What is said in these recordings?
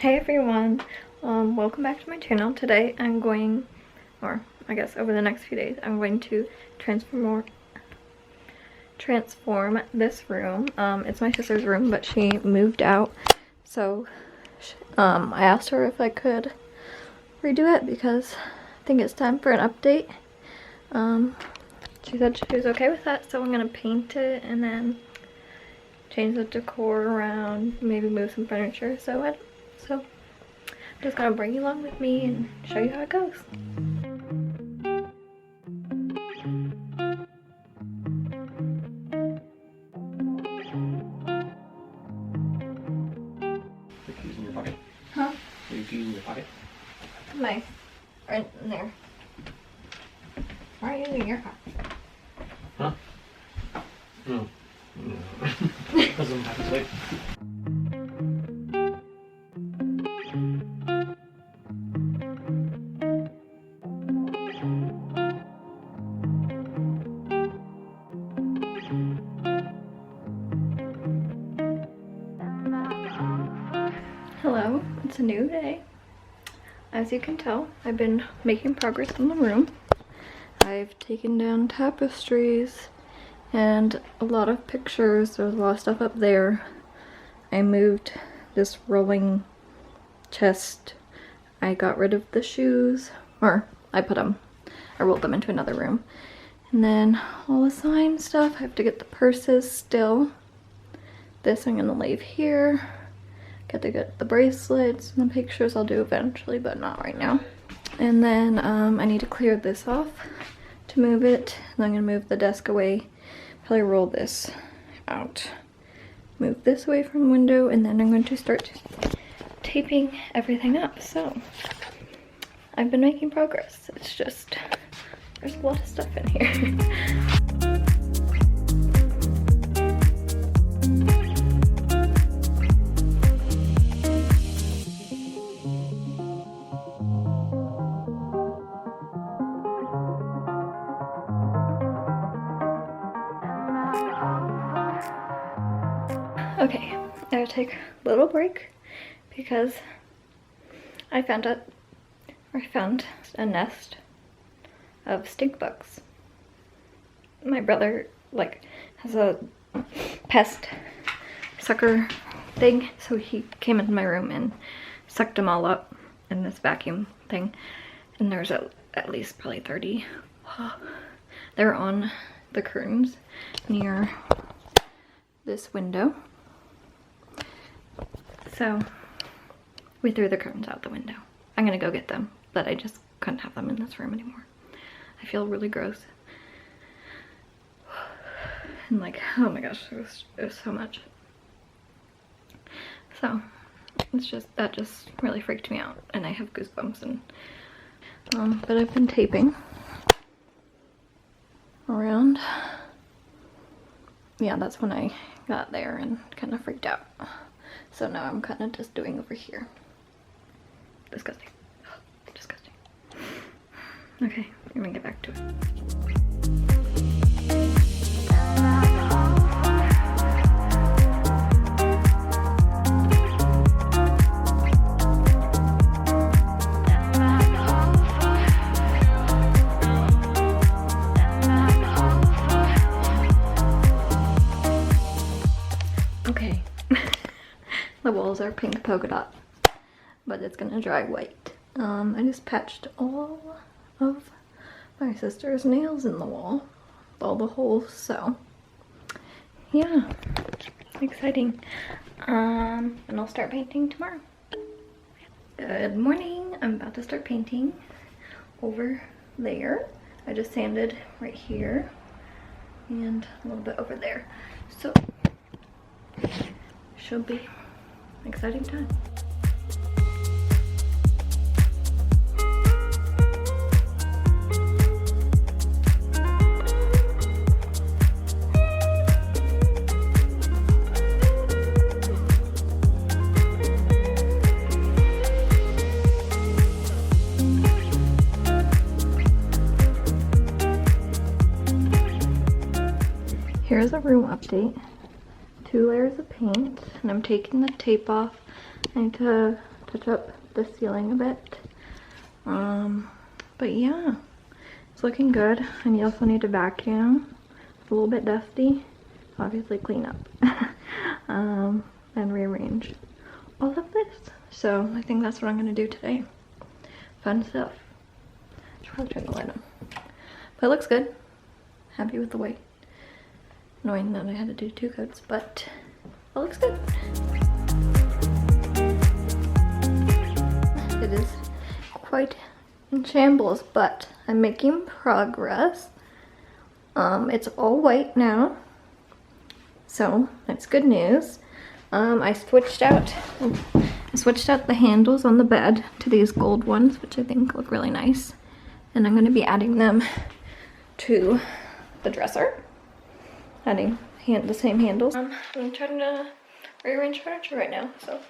Hey everyone, welcome back to my channel. Today I'm going, or I guess over the next few days, I'm going to transform this room. It's my sister's room, but she moved out, so I asked her if I could redo it because I think it's time for an update. She said she was okay with that, so I'm gonna paint it and then change the decor around, maybe move some furniture. So I'm just gonna bring you along with me and show you how it goes. The keys in your pocket? Huh? Are your keys in your pocket? Nice. Right in there. Why are you using your car? Huh? No. Because I'm happy to wait. Hello, it's a new day. As you can tell, I've been making progress in the room. I've taken down tapestries and a lot of pictures. There's a lot of stuff up there. I moved this rolling chest. I got rid of the shoes, or I rolled them into another room. And then all the sign stuff, I have to get the purses still. This I'm gonna leave here. Got to get the bracelets and the pictures. I'll do eventually, but not right now. And then I need to clear this off to move it. And I'm gonna move the desk away. Probably roll this out. Move this away from the window, and then I'm going to start taping everything up. So I've been making progress. It's just there's a lot of stuff in here. Okay, I gotta take a little break because I found a nest of stink bugs. My brother has a pest sucker thing, so he came into my room and sucked them all up in this vacuum thing, and there's at least probably 30. They're on the curtains near this window. So we threw the curtains out the window. I'm gonna go get them, but I just couldn't have them in this room anymore. I feel really gross. And oh my gosh, it was so much. So that just really freaked me out, and I have goosebumps. And but I've been taping around. Yeah, that's when I got there and kind of freaked out. So now I'm kind of just doing over here. Disgusting. Disgusting. Okay, I'm gonna get back to it. Okay. The walls are pink polka dot, but it's gonna dry white. I just patched all of my sister's nails in the wall, all the holes, so yeah, exciting. And I'll start painting tomorrow. Good morning. I'm about to start painting over there. I just sanded right here and a little bit over there, so should be exciting time. Here's a room update. 2 layers of paint, and I'm taking the tape off. I need to touch up the ceiling a bit. But yeah, it's looking good. And you also need to vacuum. It's a little bit dusty. Obviously clean up. And rearrange all of this. So I think that's what I'm gonna do today. Fun stuff. Should probably turn the light on. But it looks good. Happy with the way. Annoying that I had to do 2 coats, but it looks good. It is quite in shambles, but I'm making progress. It's all white now, so that's good news. I switched out the handles on the bed to these gold ones, which I think look really nice, and I'm going to be adding them to the dresser, adding the same handles. I'm trying to rearrange furniture right now, so I'm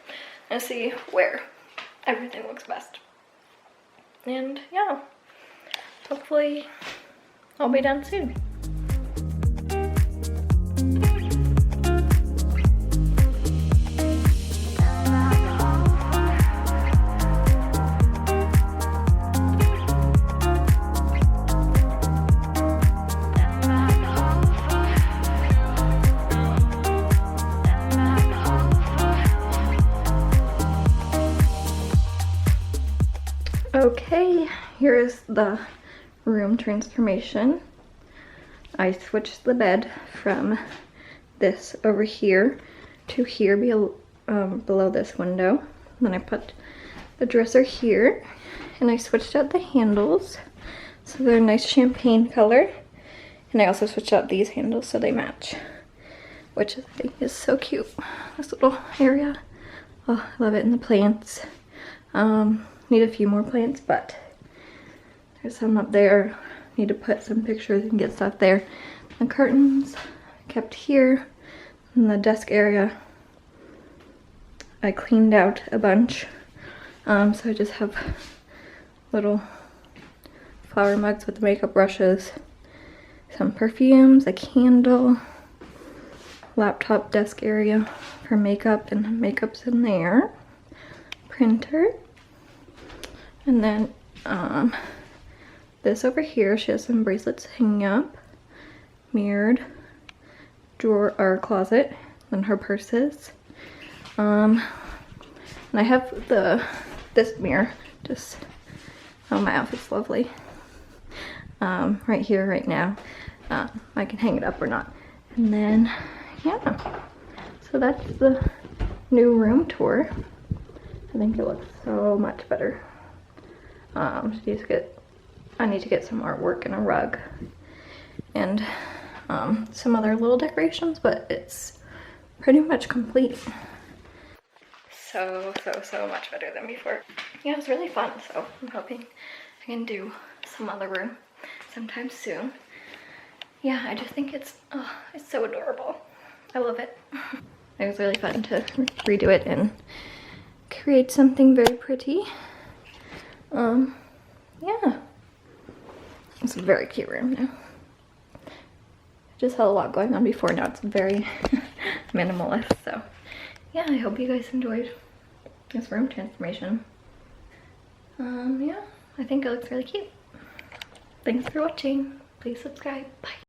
gonna see where everything looks best. And yeah, hopefully I'll be done soon. Okay, here is the room transformation. I switched the bed from this over here to here below this window. Then I put the dresser here, and I switched out the handles so they're a nice champagne color. And I also switched out these handles so they match, which I think is so cute. This little area. Oh, I love it. And the plants. Need a few more plants, but there's some up there. Need to put some pictures and get stuff there. The curtains kept here. In the desk area, I cleaned out a bunch. So I just have little flower mugs with the makeup brushes, some perfumes, a candle, laptop desk area for makeup, and makeup's in there, printer. And then this over here, she has some bracelets hanging up, mirrored drawer or closet, then her purses. And I have this mirror, just, oh, my outfit's lovely. Right here, right now. I can hang it up or not. And then, yeah. So that's the new room tour. I think it looks so much better. I need to get some artwork and a rug and some other little decorations, but it's pretty much complete. So much better than before. Yeah, it was really fun, so I'm hoping I can do some other room sometime soon. Yeah, I just think it's so adorable. I love it. It was really fun to redo it and create something very pretty. Yeah, it's a very cute room now. Just had a lot going on before, now it's very minimalist. So yeah, I hope you guys enjoyed this room transformation. Yeah, I think it looks really cute. Thanks for watching. Please subscribe. Bye.